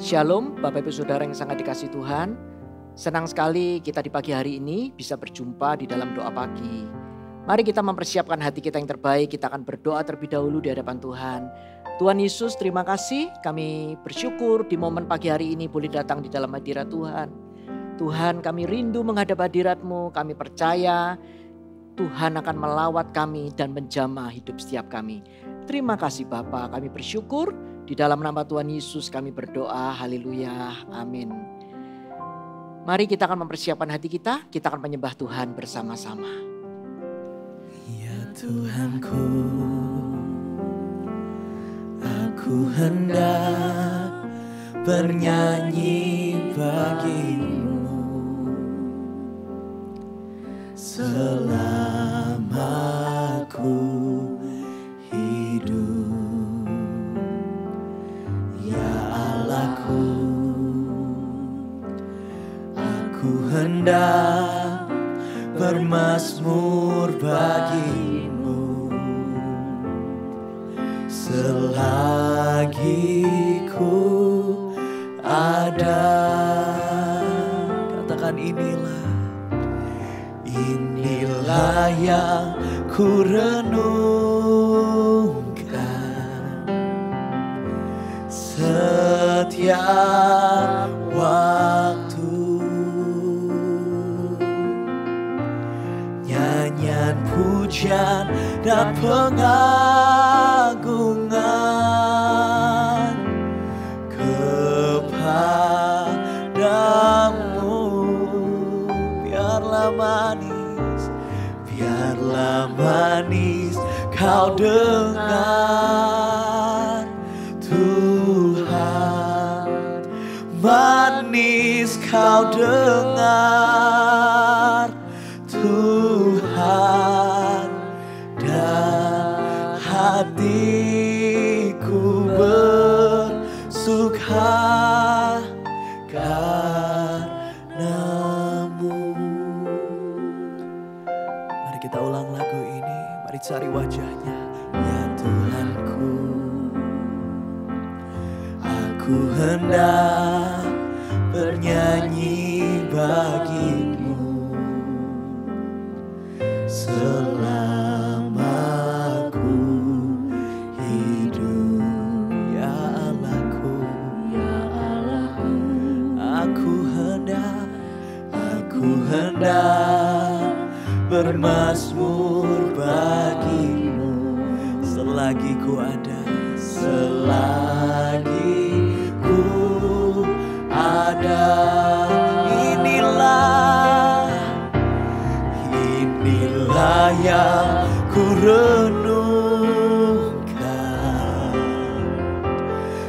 Shalom Bapak Ibu Saudara yang sangat dikasihi Tuhan. Senang sekali kita di pagi hari ini bisa berjumpa di dalam doa pagi. Mari kita mempersiapkan hati kita yang terbaik. Kita akan berdoa terlebih dahulu di hadapan Tuhan. Tuhan Yesus, terima kasih. Kami bersyukur di momen pagi hari ini boleh datang di dalam hadirat Tuhan. Tuhan, kami rindu menghadap hadirat-Mu. Kami percaya Tuhan akan melawat kami dan menjamah hidup setiap kami. Terima kasih Bapa, kami bersyukur. Di dalam nama Tuhan Yesus kami berdoa, haleluya, amin. Mari kita akan mempersiapkan hati kita akan menyembah Tuhan bersama-sama. Ya Tuhanku, aku hendak bernyanyi bagimu selama aku hidup. Aku hendak bermazmur bagimu selagi ku ada. Katakan inilah yang ku renungkan setiap waktu. Nyanyian pujian dan pengagungan kepadamu. Biarlah manis kau dengar Tuhan, manis kau dengar Tuhan, dan hatiku bersuka karenamu. Mari kita ulang lagu ini, mari cari wajahnya. Ya Tuhanku, aku hendak bernyanyi bagimu selama aku hidup. Ya Allahku, aku hendak bermazmur bagimu selagi ku ada, selagi ku ada. Inilah yang ku renungkan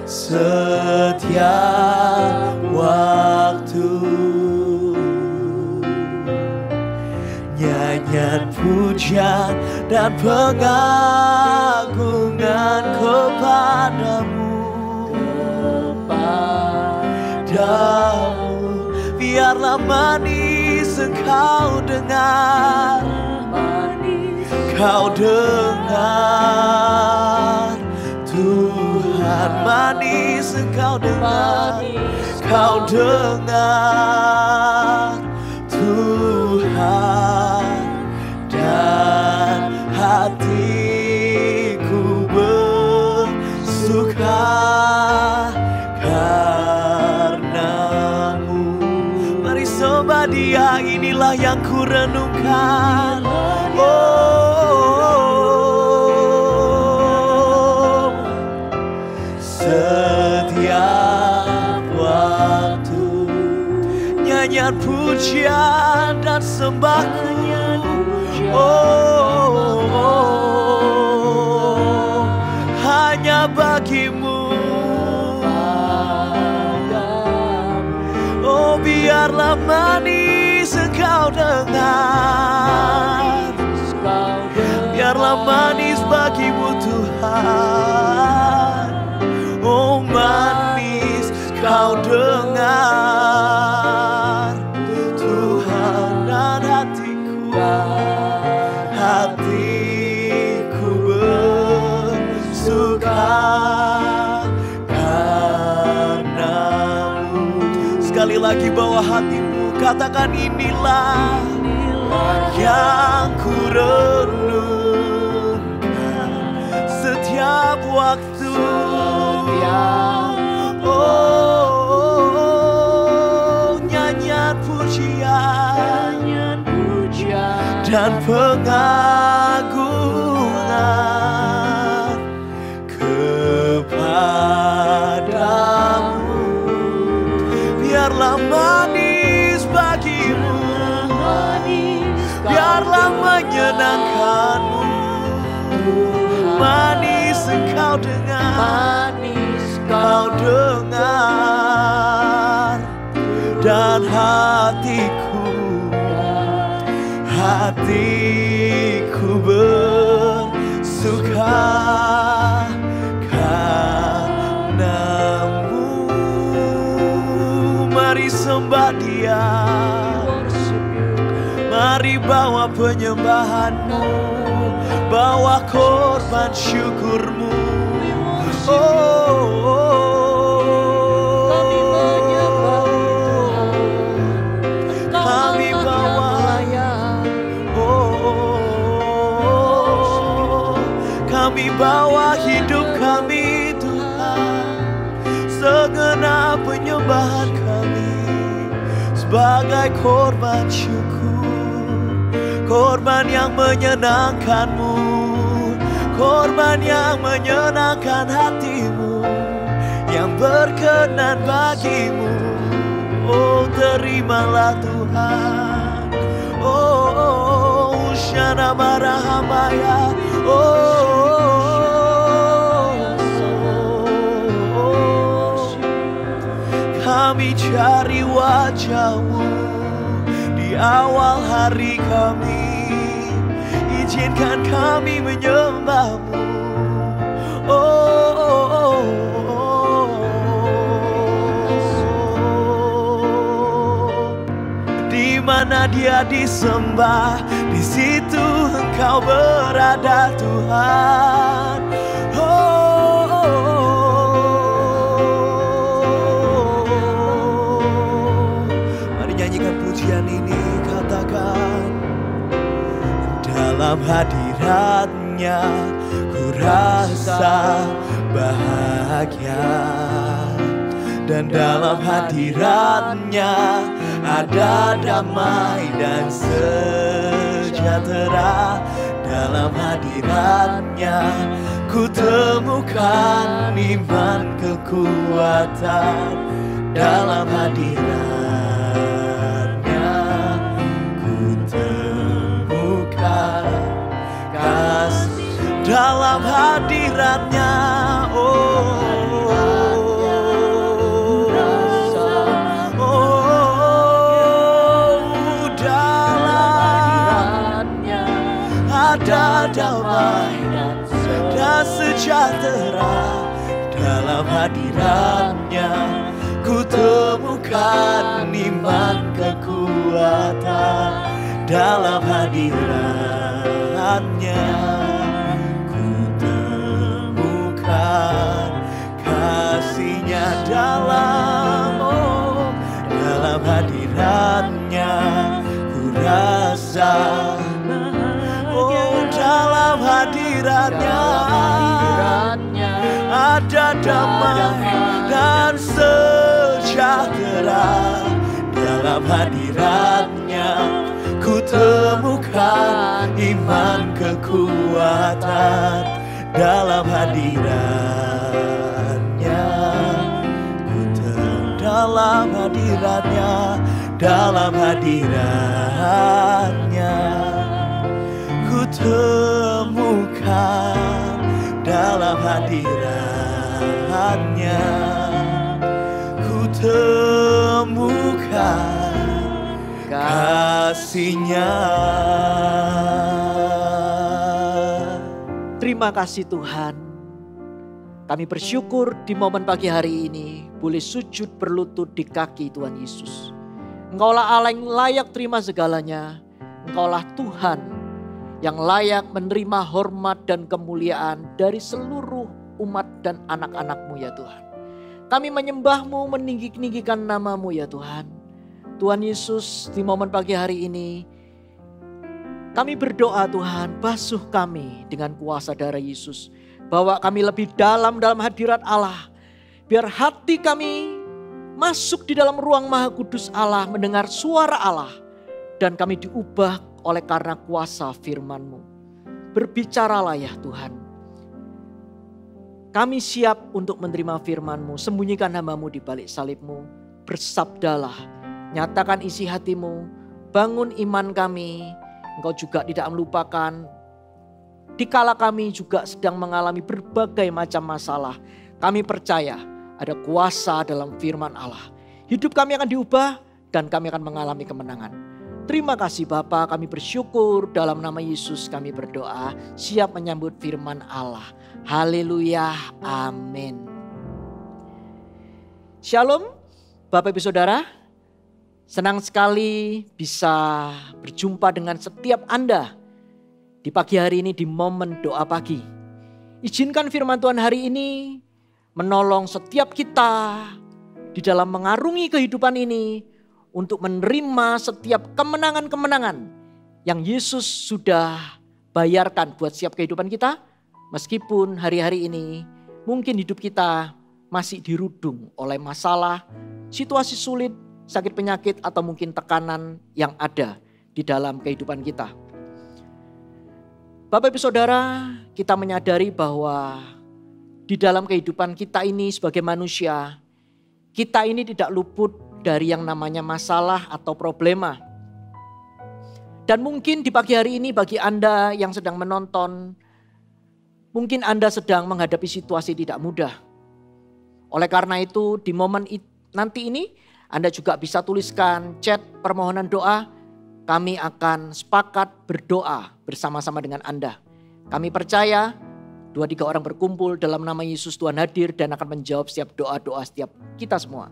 setiap waktu. Nyanyian pujian dan pengagungan kepadamu. Biarlah manis engkau dengar, kau dengar Tuhan, manis engkau dengar, kau dengar Tuhan, dan hatiku bersuka karenamu. Mari sembah Dia, inilah yang ku renungkan. Setiap waktu nyanyian pujian dan sembahku, hanya bagimu. Biarlah manis engkau dengar, biarlah manis bagimu Tuhan. Manis kau dengar Tuhan, dan hatiku bersuka karena Sekali lagi bawa hatimu, katakan inilah yang ku renungkan setiap waktu. Nyanyian pujian dan pengagungan kepadamu. Biarlah manis bagimu, biarlah menyenangkanmu. Manis engkau dengar, dan hatiku bersuka karenamu. Mari sembah Dia, mari bawa penyembahanmu, bawa korban syukurmu. Kami bawa hidup kami Tuhan, segenap penyembahan kami sebagai korban syukur, korban yang menyenangkanmu, korban yang menyenangkan hatimu, yang berkenan bagimu. Oh, terimalah Tuhan. Oh, Shana Marahamaya. Kami cari wajah-Mu di awal hari kami. Izinkan kami menyembah-Mu. Di mana Dia disembah, di situ Engkau berada Tuhan. Mari nyanyikan pujian ini, katakan. Dalam hadirat-Nya ku rasa bahagia, dan dalam hadirat-Nya ada damai dan sejahtera. Dalam hadirat-Nya ku temukan iman kekuatan. Dalam hadirat-Nya ku temukan kasih. Dalam hadirat-Nya, ada damai dan sejahtera. Dalam hadirat-Nya ku temukan iman kekuatan. Dalam hadirat-Nya ku temukan kasih-Nya. Dalam hadirat-Nya ku rasa. Dalam hadirat-Nya ada damai dan sejahtera. Dalam hadirat-Nya ku temukan iman kekuatan. Dalam hadirat-Nya dalam hadirat-Nya, dalam hadirat-Nya ku temukan. Dalam hadirat-Nya ku temukan kasih-Nya. Terima kasih Tuhan. Kami bersyukur di momen pagi hari ini boleh sujud berlutut di kaki Tuhan Yesus. Engkaulah Allah yang layak terima segalanya. Engkaulah Tuhan yang layak menerima hormat dan kemuliaan dari seluruh umat dan anak-anak-Mu ya Tuhan. Kami menyembah-Mu, meninggi-ninggikan nama-Mu ya Tuhan. Tuhan Yesus, di momen pagi hari ini kami berdoa Tuhan, basuh kami dengan kuasa darah Yesus. Bawa kami lebih dalam hadirat Allah. Biar hati kami masuk di dalam ruang Maha Kudus Allah, mendengar suara Allah. Dan kami diubah oleh karena kuasa firman-Mu. Berbicaralah ya Tuhan. Kami siap untuk menerima firman-Mu. Sembunyikan nama-Mu di balik salib-Mu. Bersabdalah, nyatakan isi hati-Mu. Bangun iman kami. Engkau juga tidak melupakan. Dikala kami juga sedang mengalami berbagai macam masalah. Kami percaya ada kuasa dalam firman Allah. Hidup kami akan diubah dan kami akan mengalami kemenangan. Terima kasih Bapa, kami bersyukur dalam nama Yesus kami berdoa. Siap menyambut firman Allah. Haleluya, amin. Shalom Bapak Ibu Saudara. Senang sekali bisa berjumpa dengan setiap Anda di pagi hari ini di momen doa pagi. Izinkan firman Tuhan hari ini menolong setiap kita di dalam mengarungi kehidupan ini untuk menerima setiap kemenangan-kemenangan yang Yesus sudah bayarkan buat setiap kehidupan kita. Meskipun hari-hari ini mungkin hidup kita masih dirudung oleh masalah, situasi sulit, sakit penyakit atau mungkin tekanan yang ada di dalam kehidupan kita. Bapak Ibu Saudara, kita menyadari bahwa di dalam kehidupan kita ini sebagai manusia, kita ini tidak luput dari yang namanya masalah atau problema. Dan mungkin di pagi hari ini bagi Anda yang sedang menonton, mungkin Anda sedang menghadapi situasi tidak mudah. Oleh karena itu di momen nanti ini Anda juga bisa tuliskan chat permohonan doa. Kami akan sepakat berdoa bersama-sama dengan Anda. Kami percaya 2-3 orang berkumpul dalam nama Yesus, Tuhan hadir dan akan menjawab setiap doa-doa setiap kita semua.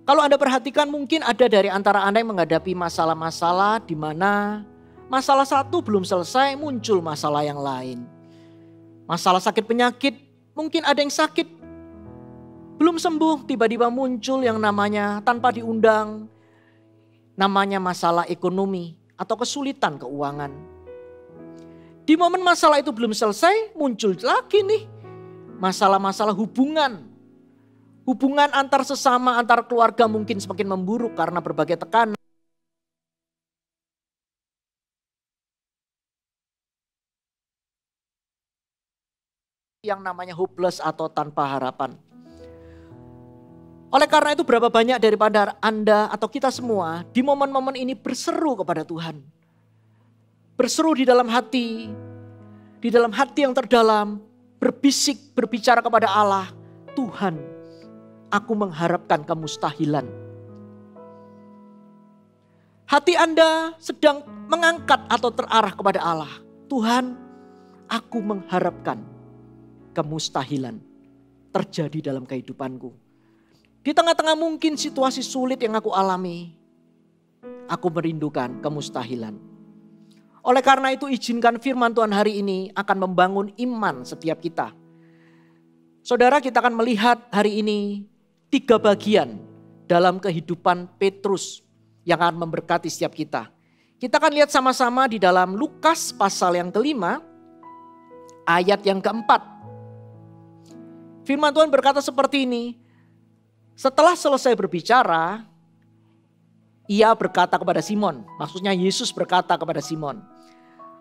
Kalau Anda perhatikan mungkin ada dari antara Anda yang menghadapi masalah-masalah di mana masalah satu belum selesai, muncul masalah yang lain. Masalah sakit penyakit, mungkin ada yang sakit belum sembuh, tiba-tiba muncul yang namanya tanpa diundang, namanya masalah ekonomi atau kesulitan keuangan. Di momen masalah itu belum selesai, muncul lagi nih masalah-masalah hubungan. Hubungan antar sesama, antar keluarga mungkin semakin memburuk karena berbagai tekanan. Yang namanya hopeless atau tanpa harapan. Oleh karena itu berapa banyak daripada Anda atau kita semua di momen-momen ini berseru kepada Tuhan. Berseru di dalam hati yang terdalam, berbisik, berbicara kepada Allah. Tuhan, aku mengharapkan kemustahilan. Hati Anda sedang mengangkat atau terarah kepada Allah. Tuhan, aku mengharapkan kemustahilan terjadi dalam kehidupanku. Di tengah-tengah mungkin situasi sulit yang aku alami, aku merindukan kemustahilan. Oleh karena itu izinkan firman Tuhan hari ini akan membangun iman setiap kita. Saudara, kita akan melihat hari ini 3 bagian dalam kehidupan Petrus yang akan memberkati setiap kita. Kita akan lihat sama-sama di dalam Lukas pasal yang ke-5 ayat yang ke-4. Firman Tuhan berkata seperti ini. Setelah selesai berbicara, ia berkata kepada Simon, maksudnya Yesus berkata kepada Simon,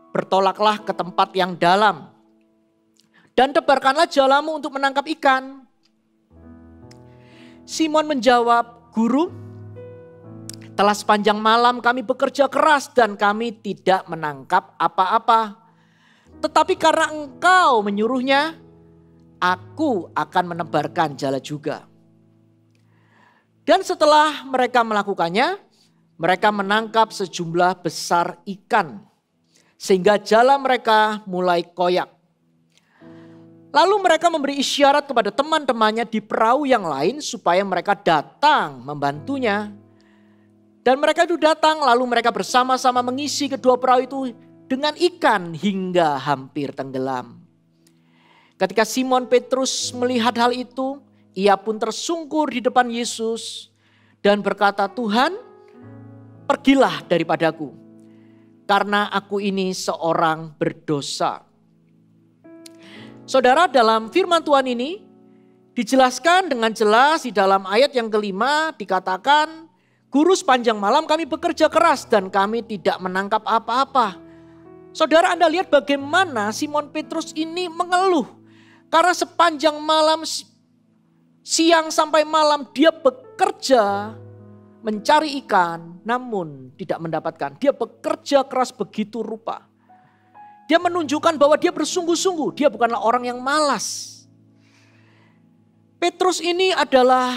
bertolaklah ke tempat yang dalam dan tebarkanlah jalamu untuk menangkap ikan. Simon menjawab, Guru, telah sepanjang malam kami bekerja keras dan kami tidak menangkap apa-apa. Tetapi karena engkau menyuruhnya, aku akan menebarkan jala juga. Dan setelah mereka melakukannya, mereka menangkap sejumlah besar ikan. Sehingga jala mereka mulai koyak. Lalu mereka memberi isyarat kepada teman-temannya di perahu yang lain supaya mereka datang membantunya. Dan mereka itu datang lalu mereka bersama-sama mengisi kedua perahu itu dengan ikan hingga hampir tenggelam. Ketika Simon Petrus melihat hal itu, Ia pun tersungkur di depan Yesus dan berkata, "Tuhan, pergilah daripadaku, karena aku ini seorang berdosa." Saudara, dalam firman Tuhan ini dijelaskan dengan jelas di dalam ayat yang kelima dikatakan, "Guru, sepanjang malam kami bekerja keras dan kami tidak menangkap apa-apa." Saudara, Anda lihat bagaimana Simon Petrus ini mengeluh. Karena sepanjang malam, siang sampai malam dia bekerja mencari ikan, namun tidak mendapatkan. Dia bekerja keras begitu rupa. Dia menunjukkan bahwa dia bersungguh-sungguh, dia bukanlah orang yang malas. Petrus ini adalah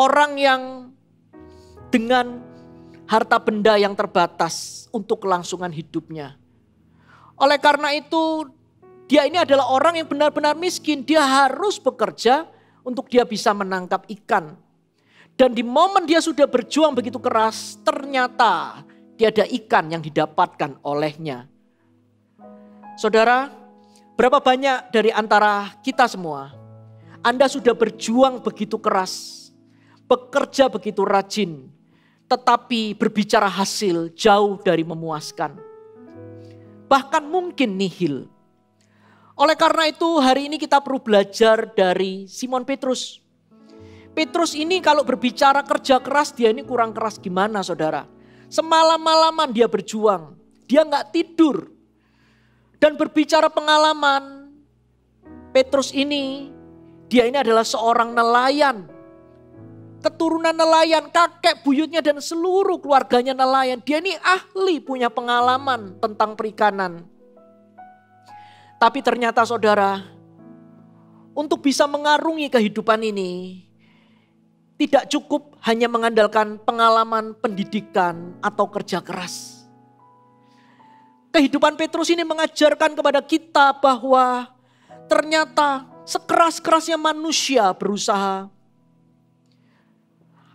orang yang dengan harta benda yang terbatas untuk kelangsungan hidupnya. Oleh karena itu, dia ini adalah orang yang benar-benar miskin. Dia harus bekerja untuk dia bisa menangkap ikan. Dan di momen dia sudah berjuang begitu keras, ternyata tiada ikan yang didapatkan olehnya. Saudara, berapa banyak dari antara kita semua, Anda sudah berjuang begitu keras, bekerja begitu rajin, tetapi berbicara hasil jauh dari memuaskan. Bahkan mungkin nihil. Oleh karena itu hari ini kita perlu belajar dari Simon Petrus. Petrus ini kalau berbicara kerja keras, dia ini kurang keras gimana saudara. Semalam-malaman dia berjuang, dia gak tidur. Dan berbicara pengalaman, Petrus ini, dia ini adalah seorang nelayan. Keturunan nelayan, kakek buyutnya dan seluruh keluarganya nelayan. Dia ini ahli punya pengalaman tentang perikanan. Tapi ternyata saudara, untuk bisa mengarungi kehidupan ini, tidak cukup hanya mengandalkan pengalaman pendidikan atau kerja keras. Kehidupan Petrus ini mengajarkan kepada kita bahwa ternyata sekeras-kerasnya manusia berusaha,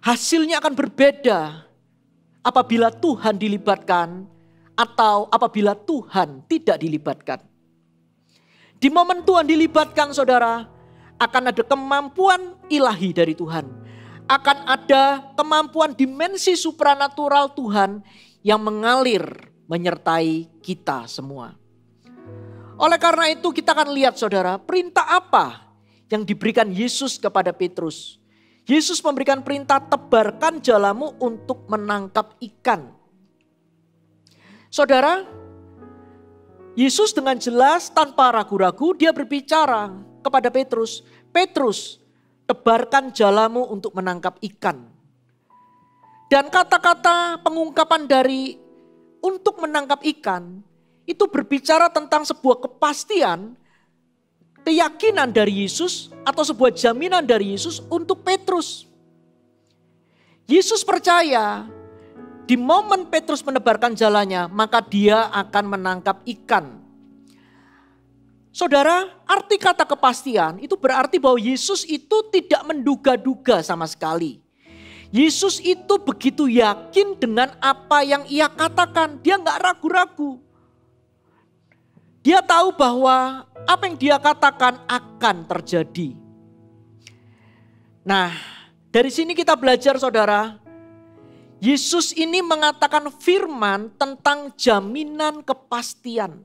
hasilnya akan berbeda apabila Tuhan dilibatkan atau apabila Tuhan tidak dilibatkan. Di momen Tuhan dilibatkan saudara, akan ada kemampuan ilahi dari Tuhan. Akan ada kemampuan dimensi supranatural Tuhan yang mengalir menyertai kita semua. Oleh karena itu kita akan lihat saudara, perintah apa yang diberikan Yesus kepada Petrus. Yesus memberikan perintah, tebarkan jalamu untuk menangkap ikan. Saudara, Yesus dengan jelas tanpa ragu-ragu dia berbicara kepada Petrus. Petrus, tebarkan jalamu untuk menangkap ikan. Dan kata-kata pengungkapan dari untuk menangkap ikan itu berbicara tentang sebuah kepastian, keyakinan dari Yesus atau sebuah jaminan dari Yesus untuk Petrus. Yesus percaya di momen Petrus menebarkan jalannya, maka dia akan menangkap ikan. Saudara, arti kata kepastian itu berarti bahwa Yesus itu tidak menduga-duga sama sekali. Yesus itu begitu yakin dengan apa yang ia katakan. Dia gak ragu-ragu. Dia tahu bahwa apa yang dia katakan akan terjadi. Nah, dari sini kita belajar saudara. Yesus ini mengatakan firman tentang jaminan kepastian.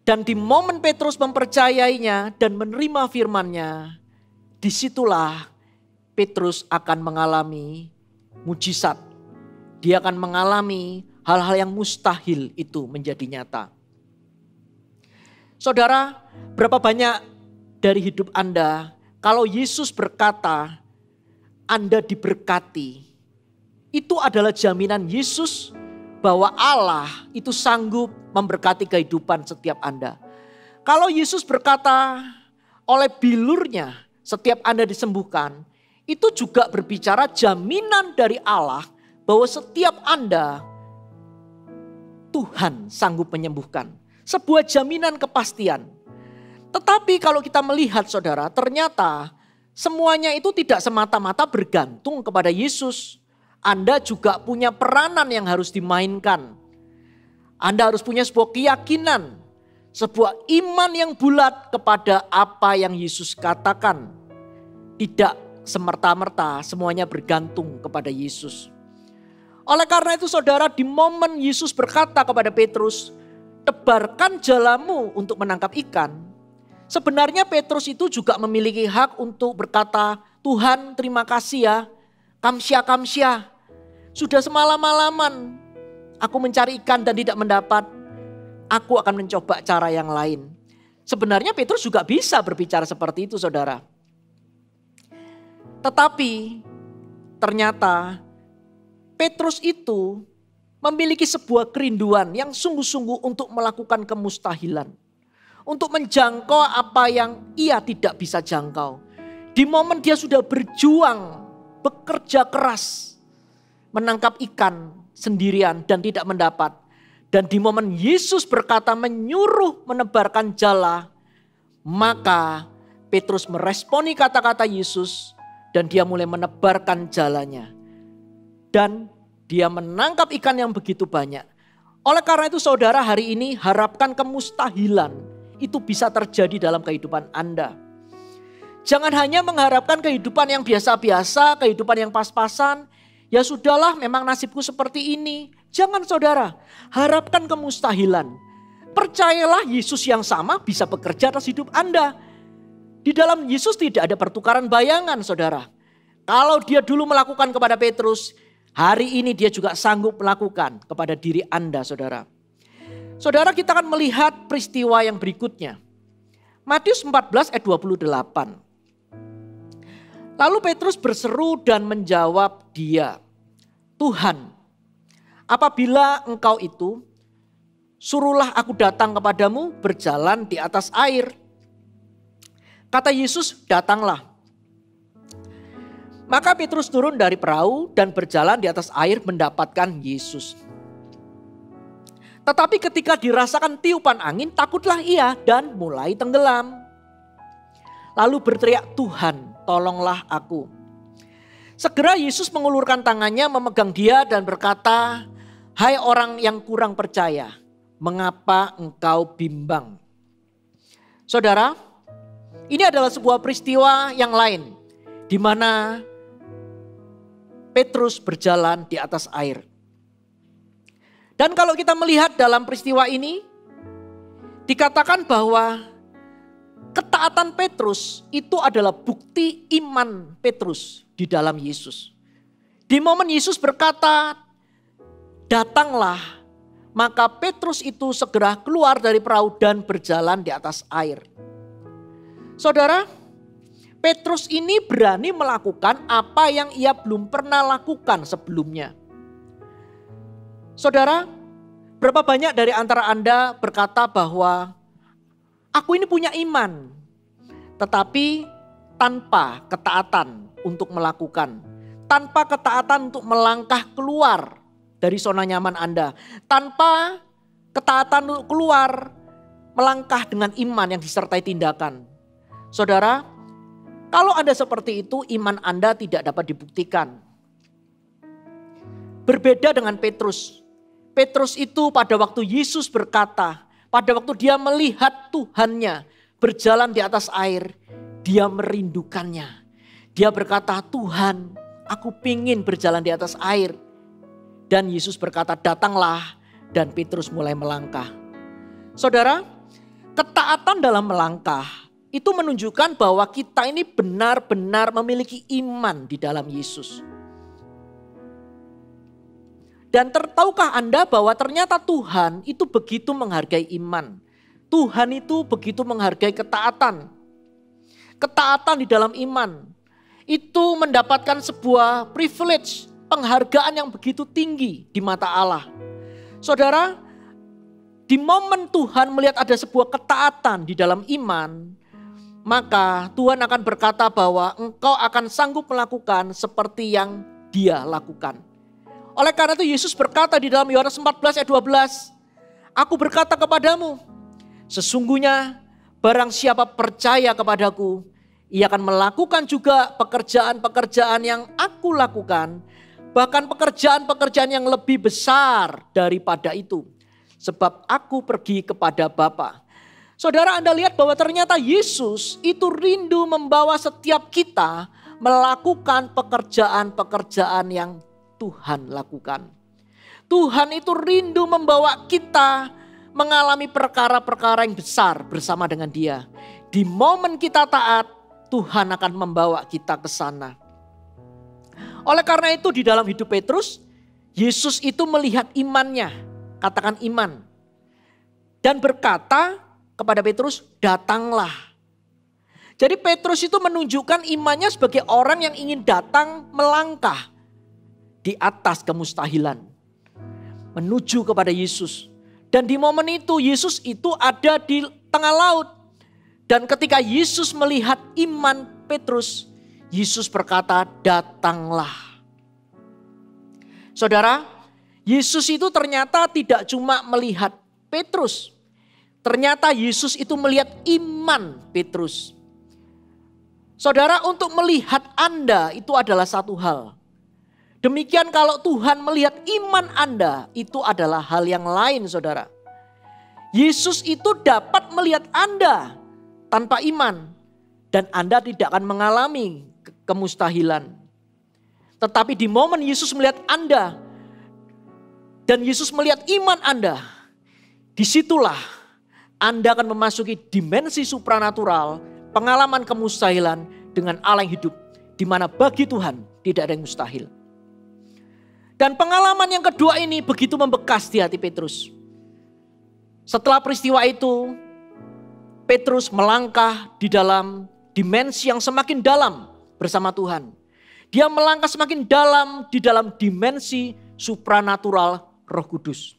Dan di momen Petrus mempercayainya dan menerima firman-Nya, disitulah Petrus akan mengalami mujizat. Dia akan mengalami hal-hal yang mustahil itu menjadi nyata. Saudara, berapa banyak dari hidup Anda, kalau Yesus berkata, Anda diberkati, itu adalah jaminan Yesus bahwa Allah itu sanggup memberkati kehidupan setiap Anda. Kalau Yesus berkata oleh bilurnya setiap Anda disembuhkan, itu juga berbicara jaminan dari Allah bahwa setiap Anda Tuhan sanggup menyembuhkan. Sebuah jaminan kepastian. Tetapi kalau kita melihat saudara, ternyata semuanya itu tidak semata-mata bergantung kepada Yesus. Anda juga punya peranan yang harus dimainkan. Anda harus punya sebuah keyakinan, sebuah iman yang bulat kepada apa yang Yesus katakan. tidak semerta-merta semuanya bergantung kepada Yesus. Oleh karena itu saudara, di momen Yesus berkata kepada Petrus, tebarkan jalamu untuk menangkap ikan. Sebenarnya Petrus itu juga memiliki hak untuk berkata, Tuhan terima kasih ya, kamsya. Sudah semalam-malaman aku mencari ikan dan tidak mendapat. Aku akan mencoba cara yang lain. Sebenarnya Petrus juga bisa berbicara seperti itu saudara. Tetapi ternyata Petrus itu memiliki sebuah kerinduan yang sungguh-sungguh untuk melakukan kemustahilan. Untuk menjangkau apa yang ia tidak bisa jangkau. Di momen dia sudah berjuang, bekerja keras, menangkap ikan sendirian dan tidak mendapat. Dan di momen Yesus berkata menyuruh menebarkan jala, maka Petrus meresponi kata-kata Yesus dan dia mulai menebarkan jalanya. Dan dia menangkap ikan yang begitu banyak. Oleh karena itu saudara, hari ini harapkan kemustahilan itu bisa terjadi dalam kehidupan Anda. Jangan hanya mengharapkan kehidupan yang biasa-biasa, kehidupan yang pas-pasan. Ya sudahlah, memang nasibku seperti ini. Jangan saudara, harapkan kemustahilan. Percayalah Yesus yang sama bisa bekerja atas hidup Anda. Di dalam Yesus tidak ada pertukaran bayangan saudara. Kalau dia dulu melakukan kepada Petrus, hari ini dia juga sanggup melakukan kepada diri Anda saudara. Saudara, kita akan melihat peristiwa yang berikutnya. Matius 14 ayat 28. Lalu Petrus berseru dan menjawab dia, Tuhan, apabila engkau itu, suruhlah aku datang kepadamu berjalan di atas air. Kata Yesus, datanglah. Maka Petrus turun dari perahu dan berjalan di atas air mendapatkan Yesus. Tetapi ketika dirasakan tiupan angin, takutlah ia dan mulai tenggelam. Lalu berteriak, Tuhan, tolonglah aku. Segera Yesus mengulurkan tangannya memegang dia dan berkata, hai orang yang kurang percaya, mengapa engkau bimbang? Saudara, ini adalah sebuah peristiwa yang lain di mana Petrus berjalan di atas air. Dan kalau kita melihat dalam peristiwa ini, dikatakan bahwa ketaatan Petrus itu adalah bukti iman Petrus di dalam Yesus. Di momen Yesus berkata, datanglah, maka Petrus itu segera keluar dari perahu dan berjalan di atas air. Saudara, Petrus ini berani melakukan apa yang ia belum pernah lakukan sebelumnya. Saudara, berapa banyak dari antara Anda berkata bahwa aku ini punya iman, tetapi tanpa ketaatan untuk melakukan, tanpa ketaatan untuk melangkah keluar dari zona nyaman Anda, tanpa ketaatan untuk keluar melangkah dengan iman yang disertai tindakan. Saudara, kalau Anda seperti itu, iman Anda tidak dapat dibuktikan. Berbeda dengan Petrus. Petrus itu pada waktu Yesus berkata, pada waktu dia melihat Tuhannya berjalan di atas air, dia merindukannya. Dia berkata, Tuhan, aku pingin berjalan di atas air. Dan Yesus berkata, datanglah, dan Petrus mulai melangkah. Saudara, ketaatan dalam melangkah itu menunjukkan bahwa kita ini benar-benar memiliki iman di dalam Yesus. Dan tahukah Anda bahwa ternyata Tuhan itu begitu menghargai iman. Tuhan itu begitu menghargai ketaatan. Ketaatan di dalam iman. Itu mendapatkan sebuah privilege, penghargaan yang begitu tinggi di mata Allah. Saudara, di momen Tuhan melihat ada sebuah ketaatan di dalam iman, maka Tuhan akan berkata bahwa engkau akan sanggup melakukan seperti yang Dia lakukan. Oleh karena itu Yesus berkata di dalam Yohanes 14 ayat 12, aku berkata kepadamu, sesungguhnya barang siapa percaya kepadaku, ia akan melakukan juga pekerjaan-pekerjaan yang aku lakukan, bahkan pekerjaan-pekerjaan yang lebih besar daripada itu. Sebab aku pergi kepada Bapa. Saudara, Anda lihat bahwa ternyata Yesus itu rindu membawa setiap kita melakukan pekerjaan-pekerjaan yang Tuhan lakukan. Tuhan itu rindu membawa kita mengalami perkara-perkara yang besar bersama dengan Dia. Di momen kita taat, Tuhan akan membawa kita ke sana. Oleh karena itu di dalam hidup Petrus, Yesus itu melihat imannya, katakan iman. Dan berkata kepada Petrus, datanglah. Jadi Petrus itu menunjukkan imannya sebagai orang yang ingin datang melangkah di atas kemustahilan. Menuju kepada Yesus. Dan di momen itu Yesus itu ada di tengah laut. Dan ketika Yesus melihat iman Petrus, Yesus berkata, datanglah. Saudara, Yesus itu ternyata tidak cuma melihat Petrus. Ternyata Yesus itu melihat iman Petrus. Saudara, untuk melihat Anda itu adalah satu hal. Demikian kalau Tuhan melihat iman Anda, itu adalah hal yang lain, saudara. Yesus itu dapat melihat Anda tanpa iman. Dan Anda tidak akan mengalami kemustahilan. Tetapi di momen Yesus melihat Anda, dan Yesus melihat iman Anda, disitulah Anda akan memasuki dimensi supranatural, pengalaman kemustahilan dengan Allah yang hidup. Di mana bagi Tuhan tidak ada yang mustahil. Dan pengalaman yang kedua ini begitu membekas di hati Petrus. Setelah peristiwa itu, Petrus melangkah di dalam dimensi yang semakin dalam bersama Tuhan. Dia melangkah semakin dalam di dalam dimensi supranatural Roh Kudus.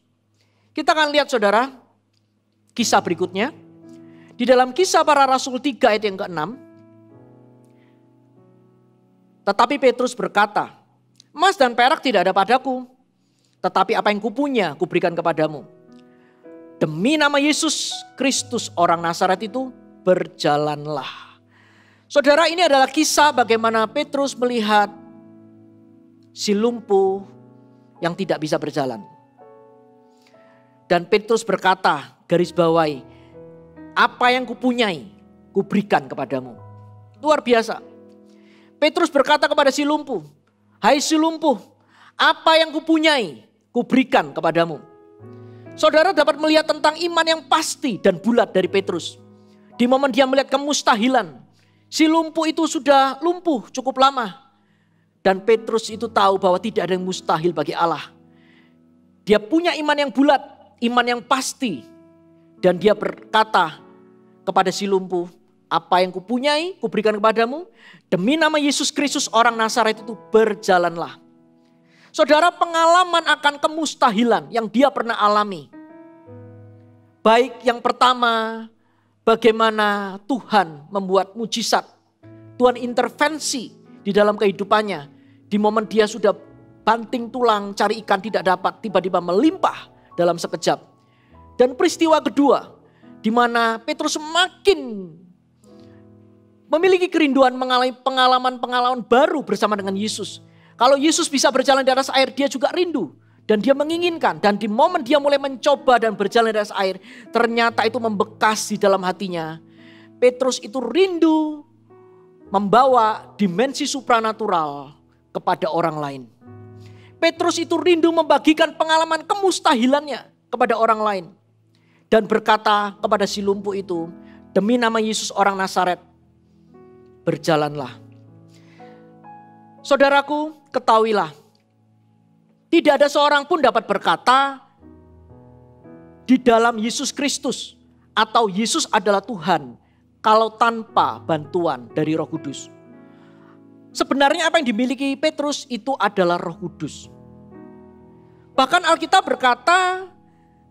Kita akan lihat saudara, kisah berikutnya. Di dalam Kisah Para Rasul 3 ayat yang ke-6. Tetapi Petrus berkata, emas dan perak tidak ada padaku, tetapi apa yang kupunya kuberikan kepadamu. Demi nama Yesus Kristus orang Nazaret itu, berjalanlah. Saudara, ini adalah kisah bagaimana Petrus melihat si lumpuh yang tidak bisa berjalan. Dan Petrus berkata, garis bawahi, apa yang kupunyai kuberikan kepadamu. Luar biasa. Petrus berkata kepada si lumpuh, hai si lumpuh, apa yang kupunyai kuberikan kepadamu. Saudara dapat melihat tentang iman yang pasti dan bulat dari Petrus. Di momen dia melihat kemustahilan, si lumpuh itu sudah lumpuh cukup lama. Dan Petrus itu tahu bahwa tidak ada yang mustahil bagi Allah. Dia punya iman yang bulat, iman yang pasti. Dan dia berkata kepada si lumpuh, apa yang kupunyai kuberikan kepadamu. Demi nama Yesus Kristus orang Nazaret itu, berjalanlah. Saudara, pengalaman akan kemustahilan yang dia pernah alami. Baik yang pertama, bagaimana Tuhan membuat mujizat. Tuhan intervensi di dalam kehidupannya. Di momen dia sudah banting tulang cari ikan tidak dapat, tiba-tiba melimpah dalam sekejap. Dan peristiwa kedua, di mana Petrus semakin memiliki kerinduan mengalami pengalaman-pengalaman baru bersama dengan Yesus. Kalau Yesus bisa berjalan di atas air, dia juga rindu. Dan dia menginginkan. Dan di momen dia mulai mencoba dan berjalan di atas air, ternyata itu membekas di dalam hatinya. Petrus itu rindu membawa dimensi supranatural kepada orang lain. Petrus itu rindu membagikan pengalaman kemustahilannya kepada orang lain. Dan berkata kepada si lumpuh itu, demi nama Yesus orang Nazaret, berjalanlah. Saudaraku, ketahuilah, tidak ada seorang pun dapat berkata di dalam Yesus Kristus atau Yesus adalah Tuhan kalau tanpa bantuan dari Roh Kudus. Sebenarnya apa yang dimiliki Petrus itu adalah Roh Kudus. Bahkan Alkitab berkata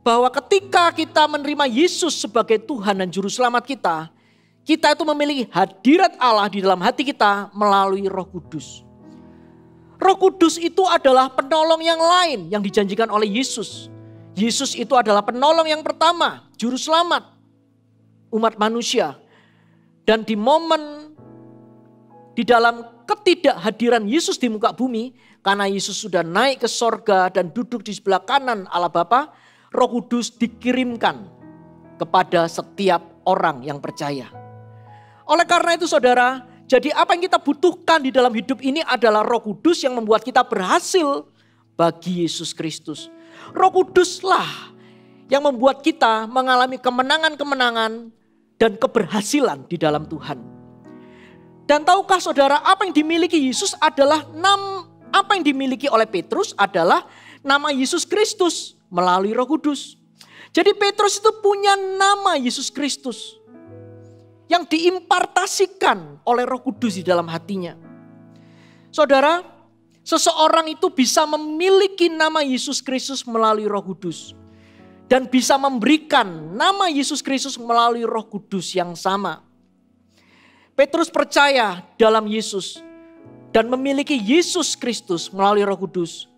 bahwa ketika kita menerima Yesus sebagai Tuhan dan Juru Selamat kita itu memiliki hadirat Allah di dalam hati kita melalui Roh Kudus. Roh Kudus itu adalah penolong yang lain yang dijanjikan oleh Yesus. Yesus itu adalah penolong yang pertama, Juru Selamat umat manusia. Dan di momen di dalam ketidakhadiran Yesus di muka bumi, karena Yesus sudah naik ke sorga dan duduk di sebelah kanan Allah Bapa, Roh Kudus dikirimkan kepada setiap orang yang percaya. Oleh karena itu saudara, jadi apa yang kita butuhkan di dalam hidup ini adalah Roh Kudus yang membuat kita berhasil bagi Yesus Kristus. Roh Kuduslah yang membuat kita mengalami kemenangan-kemenangan dan keberhasilan di dalam Tuhan. Dan tahukah saudara, apa yang dimiliki Yesus adalah apa yang dimiliki oleh Petrus adalah nama Yesus Kristus melalui Roh Kudus. Jadi Petrus itu punya nama Yesus Kristus yang diimpartasikan oleh Roh Kudus di dalam hatinya. Saudara, seseorang itu bisa memiliki nama Yesus Kristus melalui Roh Kudus dan bisa memberikan nama Yesus Kristus melalui Roh Kudus yang sama. Petrus percaya dalam Yesus dan memiliki Yesus Kristus melalui Roh Kudus.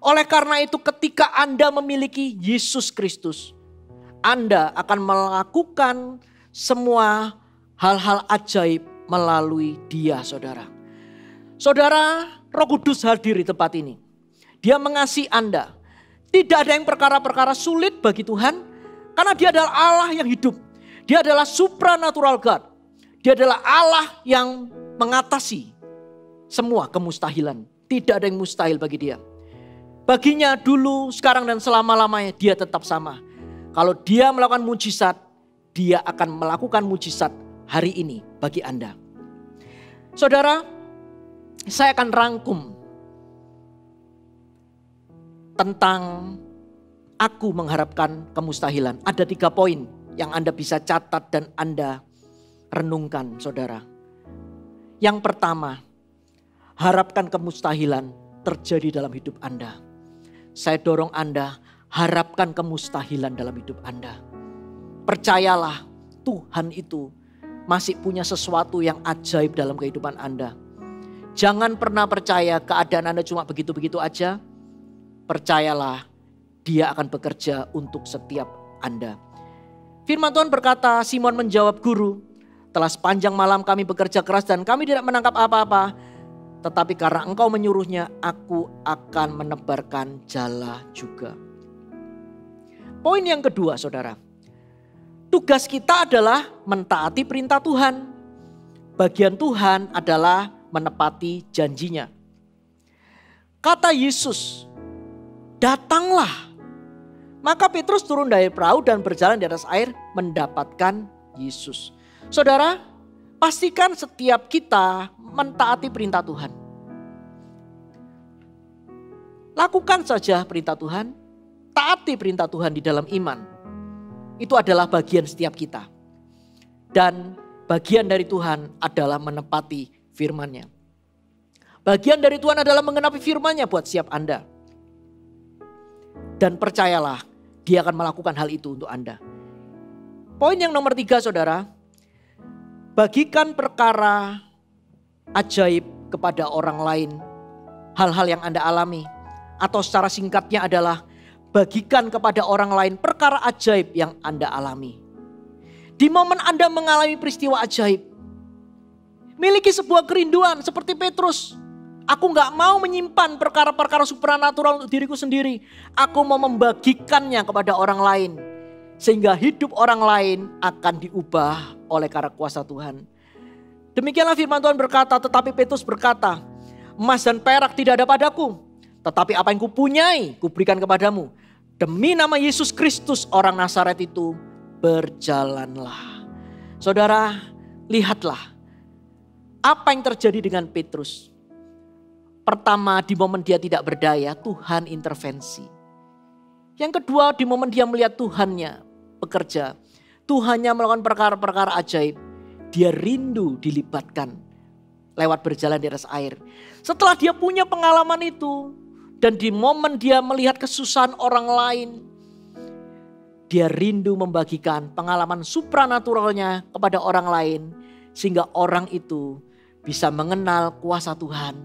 Oleh karena itu, ketika Anda memiliki Yesus Kristus, Anda akan melakukan semua hal-hal ajaib melalui Dia, saudara. Saudara, Roh Kudus hadir di tempat ini. Dia mengasihi Anda. Tidak ada yang perkara-perkara sulit bagi Tuhan, karena Dia adalah Allah yang hidup. Dia adalah supranatural God. Dia adalah Allah yang mengatasi semua kemustahilan. Tidak ada yang mustahil bagi Dia. Baginya dulu, sekarang dan selama-lamanya Dia tetap sama. Kalau Dia melakukan mujizat, Dia akan melakukan mujizat hari ini bagi Anda. Saudara, saya akan rangkum tentang aku mengharapkan kemustahilan. Ada 3 poin yang Anda bisa catat dan Anda renungkan, saudara. Yang pertama, harapkan kemustahilan terjadi dalam hidup Anda. Saya dorong Anda, harapkan kemustahilan dalam hidup Anda. Percayalah, Tuhan itu masih punya sesuatu yang ajaib dalam kehidupan Anda. Jangan pernah percaya keadaan Anda cuma begitu-begitu aja. Percayalah, Dia akan bekerja untuk setiap Anda. Firman Tuhan berkata, Simon menjawab, Guru, telah sepanjang malam kami bekerja keras dan kami tidak menangkap apa-apa. Tetapi karena Engkau menyuruhnya, aku akan menebarkan jala juga. Poin yang kedua, saudara. Tugas kita adalah mentaati perintah Tuhan. Bagian Tuhan adalah menepati janjinya. Kata Yesus, datanglah. Maka Petrus turun dari perahu dan berjalan di atas air mendapatkan Yesus. Saudara, pastikan setiap kita mentaati perintah Tuhan. Lakukan saja perintah Tuhan, taati perintah Tuhan di dalam iman. Itu adalah bagian setiap kita. Dan bagian dari Tuhan adalah menepati firman-Nya. Bagian dari Tuhan adalah menggenapi firman-Nya buat siap Anda. Dan percayalah, Dia akan melakukan hal itu untuk Anda. Poin yang nomor 3, saudara. Bagikan perkara ajaib kepada orang lain. Hal-hal yang Anda alami. Atau secara singkatnya adalah bagikan kepada orang lain perkara ajaib yang Anda alami. Di momen Anda mengalami peristiwa ajaib, miliki sebuah kerinduan seperti Petrus. Aku gak mau menyimpan perkara-perkara supranatural untuk diriku sendiri. Aku mau membagikannya kepada orang lain. Sehingga hidup orang lain akan diubah oleh karena kuasa Tuhan. Demikianlah firman Tuhan berkata, tetapi Petrus berkata, emas dan perak tidak ada padaku. Tetapi apa yang kupunyai, kuberikan kepadamu. Demi nama Yesus Kristus orang Nazaret itu, berjalanlah. Saudara, lihatlah apa yang terjadi dengan Petrus. Pertama, di momen dia tidak berdaya, Tuhan intervensi. Yang kedua, di momen dia melihat Tuhannya bekerja, Tuhannya melakukan perkara-perkara ajaib, dia rindu dilibatkan lewat berjalan di atas air. Setelah dia punya pengalaman itu, dan di momen dia melihat kesusahan orang lain, dia rindu membagikan pengalaman supranaturalnya kepada orang lain. Sehingga orang itu bisa mengenal kuasa Tuhan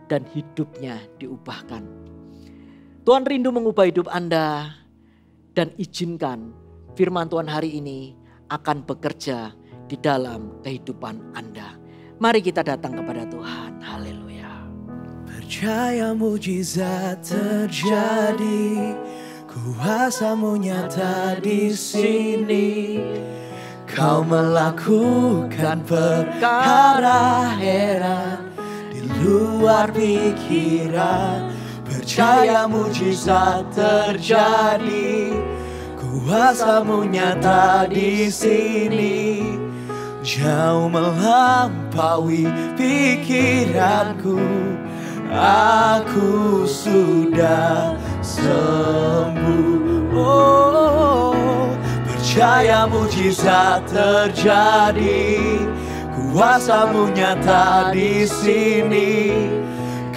dan hidupnya diubahkan. Tuhan rindu mengubah hidup Anda. Dan izinkan firman Tuhan hari ini akan bekerja di dalam kehidupan Anda. Mari kita datang kepada Tuhan. Haleluya. Percaya mujizat terjadi, kuasa-Mu nyata di sini. Kau melakukan perkara heran di luar pikiran. Percaya mujizat terjadi, kuasa-Mu nyata di sini. Jauh melampaui pikiranku, aku sudah sembuh. Oh, percaya mujizat terjadi, kuasa-Mu nyata di sini.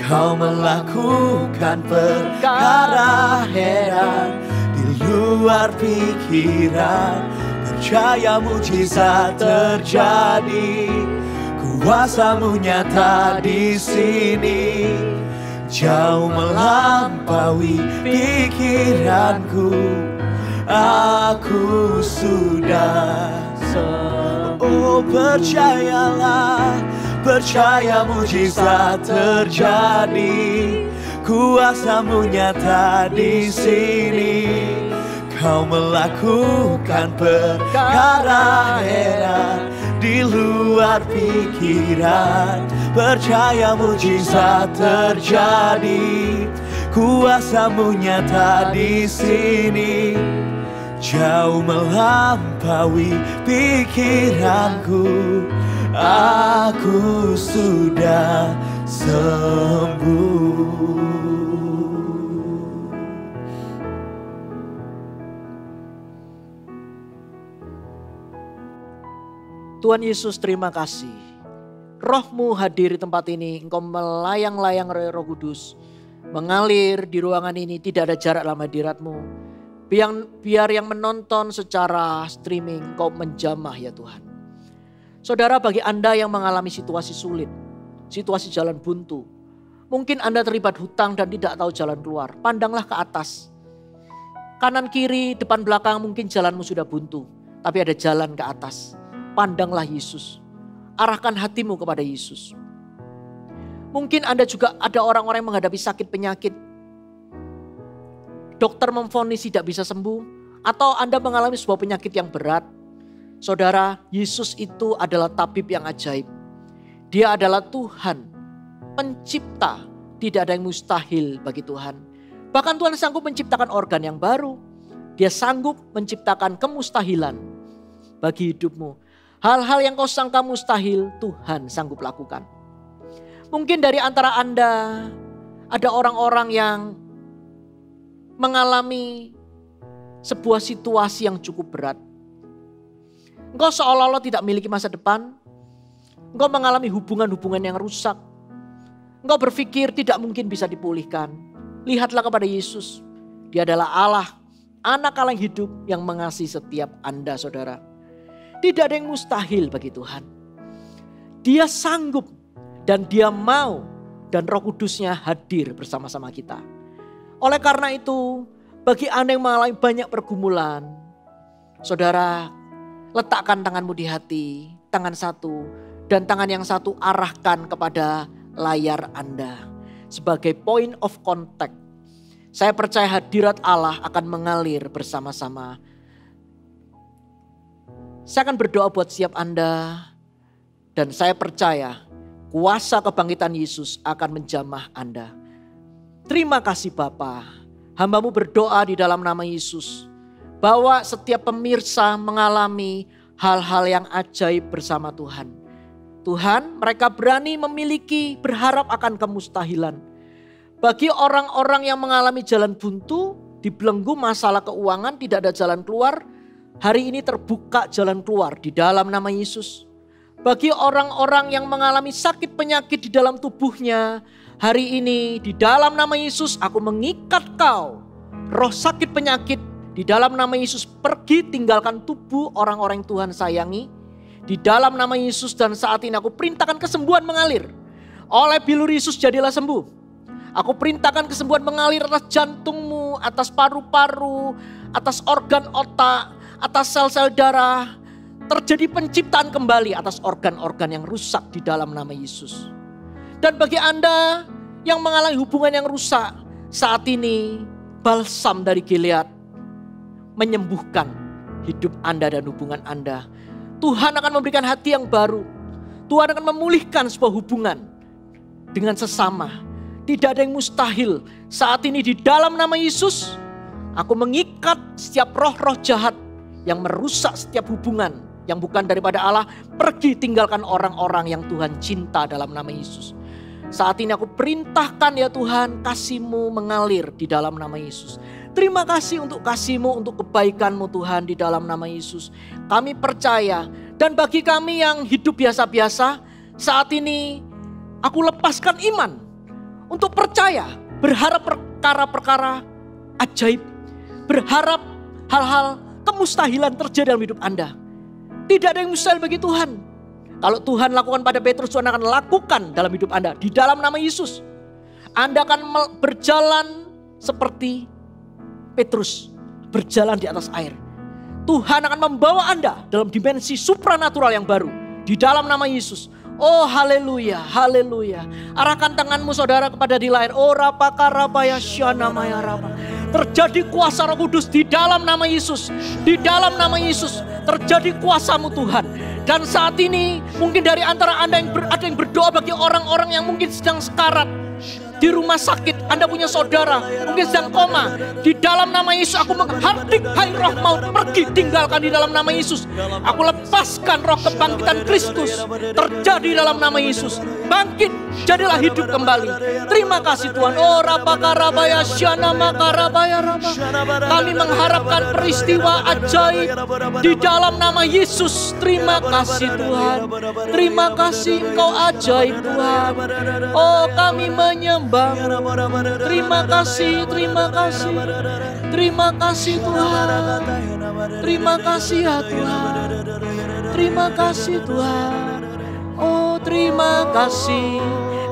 Kau melakukan perkara heran di luar pikiran. Percaya mujizat terjadi, kuasa-Mu nyata di sini. Jauh melampaui pikiranku, aku sudah sembuh. Oh, percayalah, percaya mujizat terjadi, kuasa-Mu nyata di sini. Kau melakukan perkara heran di luar pikiran. Percaya mujizat terjadi, kuasa-Mu nyata di sini. Jauh melampaui pikiranku, aku sudah sembuh. Tuhan Yesus, terima kasih. Roh-Mu hadir di tempat ini. Engkau melayang-layang Roh Kudus, mengalir di ruangan ini. Tidak ada jarak dalam hadirat-Mu. Biar yang menonton secara streaming Engkau menjamah ya Tuhan. Saudara, bagi Anda yang mengalami situasi sulit, situasi jalan buntu, mungkin Anda terlibat hutang dan tidak tahu jalan keluar. Pandanglah ke atas. Kanan kiri, depan belakang mungkin jalanmu sudah buntu, tapi ada jalan ke atas. Pandanglah Yesus. Arahkan hatimu kepada Yesus. Mungkin Anda juga ada orang-orang yang menghadapi sakit penyakit. Dokter memvonis tidak bisa sembuh. Atau Anda mengalami sebuah penyakit yang berat. Saudara, Yesus itu adalah tabib yang ajaib. Dia adalah Tuhan, pencipta. Tidak ada yang mustahil bagi Tuhan. Bahkan Tuhan sanggup menciptakan organ yang baru. Dia sanggup menciptakan kemustahilan bagi hidupmu. Hal-hal yang kau sangka mustahil, Tuhan sanggup lakukan. Mungkin dari antara Anda ada orang-orang yang mengalami sebuah situasi yang cukup berat. Engkau seolah-olah tidak memiliki masa depan. Engkau mengalami hubungan-hubungan yang rusak. Engkau berpikir tidak mungkin bisa dipulihkan. Lihatlah kepada Yesus. Dia adalah Allah, anak Allah yang hidup yang mengasihi setiap Anda, saudara. Tidak ada yang mustahil bagi Tuhan. Dia sanggup dan Dia mau, dan Roh Kudusnya hadir bersama-sama kita. Oleh karena itu, bagi Anda yang mengalami banyak pergumulan, saudara, letakkan tanganmu di hati, tangan satu, dan tangan yang satu arahkan kepada layar Anda sebagai point of contact. Saya percaya hadirat Allah akan mengalir bersama-sama. Saya akan berdoa buat setiap Anda, dan saya percaya kuasa kebangkitan Yesus akan menjamah Anda. Terima kasih Bapa, hamba-Mu berdoa di dalam nama Yesus, bahwa setiap pemirsa mengalami hal-hal yang ajaib bersama Tuhan. Tuhan, mereka berani memiliki, berharap akan kemustahilan. Bagi orang-orang yang mengalami jalan buntu, dibelenggu masalah keuangan, tidak ada jalan keluar, hari ini terbuka jalan keluar di dalam nama Yesus. Bagi orang-orang yang mengalami sakit penyakit di dalam tubuhnya, hari ini di dalam nama Yesus aku mengikat kau. Roh sakit penyakit di dalam nama Yesus pergi, tinggalkan tubuh orang-orang yang Tuhan sayangi. Di dalam nama Yesus, dan saat ini aku perintahkan kesembuhan mengalir. Oleh bilur Yesus jadilah sembuh. Aku perintahkan kesembuhan mengalir atas jantungmu, atas paru-paru, atas organ otak, atas sel-sel darah. Terjadi penciptaan kembali atas organ-organ yang rusak di dalam nama Yesus. Dan bagi Anda yang mengalami hubungan yang rusak, saat ini balsam dari Gilead menyembuhkan hidup Anda dan hubungan Anda. Tuhan akan memberikan hati yang baru. Tuhan akan memulihkan sebuah hubungan dengan sesama. Tidak ada yang mustahil. Saat ini di dalam nama Yesus, aku mengikat setiap roh-roh jahat yang merusak setiap hubungan yang bukan daripada Allah. Pergi tinggalkan orang-orang yang Tuhan cinta dalam nama Yesus. Saat ini aku perintahkan ya Tuhan, kasih-Mu mengalir di dalam nama Yesus. Terima kasih untuk kasih-Mu, untuk kebaikan-Mu Tuhan di dalam nama Yesus. Kami percaya, dan bagi kami yang hidup biasa-biasa, saat ini aku lepaskan iman untuk percaya, berharap perkara-perkara ajaib, berharap hal-hal kemustahilan terjadi dalam hidup Anda. Tidak ada yang mustahil bagi Tuhan. Kalau Tuhan lakukan pada Petrus, Tuhan akan lakukan dalam hidup Anda. Di dalam nama Yesus, Anda akan berjalan seperti Petrus, berjalan di atas air. Tuhan akan membawa Anda dalam dimensi supranatural yang baru. Di dalam nama Yesus. Oh haleluya, haleluya. Arahkan tanganmu saudara kepada di layar. Oh rapakarabaya syanamaya rapa. Terjadi kuasa Roh Kudus di dalam nama Yesus. Di dalam nama Yesus terjadi kuasa-Mu Tuhan. Dan saat ini mungkin dari antara Anda yang ada yang berdoa bagi orang-orang yang mungkin sedang sekarat. Di rumah sakit, Anda punya saudara, mungkin sedang koma. Di dalam nama Yesus, aku menghardik hai roh maut, pergi tinggalkan di dalam nama Yesus. Aku lepaskan roh kebangkitan Kristus, terjadi dalam nama Yesus. Bangkit, jadilah hidup kembali. Terima kasih Tuhan. Oh rapakarabaya syanamakarabayah rapa. Kami mengharapkan peristiwa ajaib di dalam nama Yesus. Terima kasih Tuhan. Terima kasih Engkau ajaib Tuhan. Oh kami menyembah. Terima kasih, terima kasih. Terima kasih Tuhan. Terima kasih ya Tuhan. Terima kasih Tuhan. Oh terima kasih.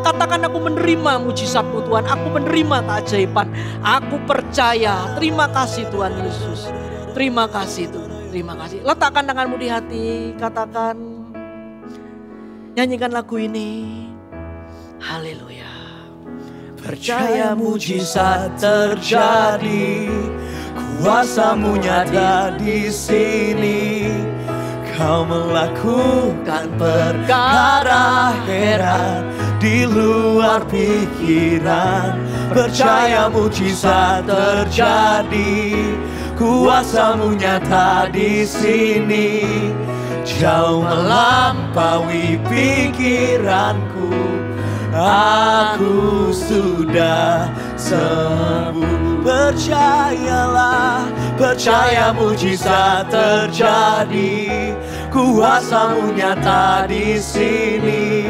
Katakan aku menerima mujizat-Mu Tuhan. Aku menerima keajaiban. Aku percaya. Terima kasih Tuhan Yesus. Terima kasih Tuhan. Terima kasih. Letakkan tanganmu di hati. Katakan. Nyanyikan lagu ini. Haleluya. Percaya mujizat terjadi, kuasa-Mu nyata di sini. Kau melakukan perkara heran di luar pikiran. Percaya mujizat terjadi, kuasa-Mu nyata di sini. Jauh melampaui pikiranku. Aku sudah sembuh. Percayalah, percaya mujizat terjadi. Kuasa-Mu nyata di sini.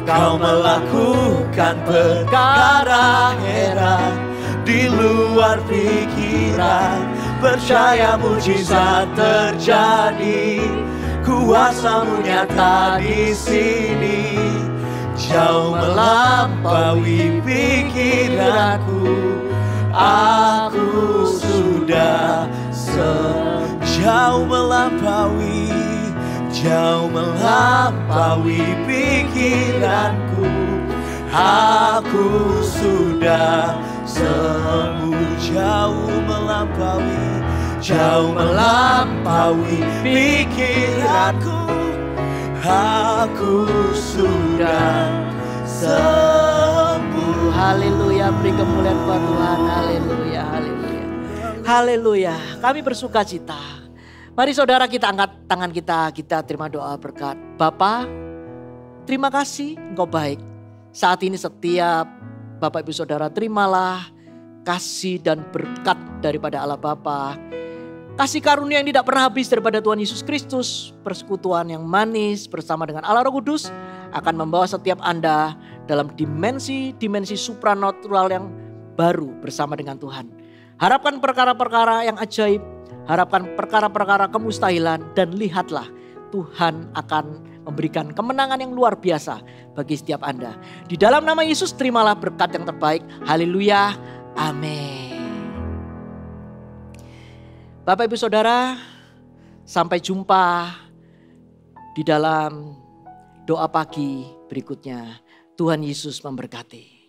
Kau melakukan perkara heran di luar pikiran. Percaya mujizat terjadi. Kuasa-Mu nyata di sini. Jauh melampaui pikiranku. Aku sudah jauh melampaui pikiranku. Aku sudah sembuh. Jauh melampaui pikiranku. Aku sudah sembuh. Haleluya, beri kemuliaan buat Tuhan. Haleluya, haleluya. Haleluya, kami bersuka cita. Mari saudara kita angkat tangan kita terima doa berkat. Bapa, terima kasih Engkau baik. Saat ini setiap Bapak Ibu Saudara terimalah kasih dan berkat daripada Allah Bapa. Kasih karunia yang tidak pernah habis daripada Tuhan Yesus Kristus. Persekutuan yang manis bersama dengan Allah Roh Kudus akan membawa setiap Anda dalam dimensi supranatural yang baru bersama dengan Tuhan. Harapkan perkara-perkara yang ajaib. Harapkan perkara-perkara kemustahilan. Dan lihatlah Tuhan akan memberikan kemenangan yang luar biasa bagi setiap Anda. Di dalam nama Yesus terimalah berkat yang terbaik. Haleluya. Amin. Bapak Ibu Saudara, sampai jumpa di dalam doa pagi berikutnya. Tuhan Yesus memberkati.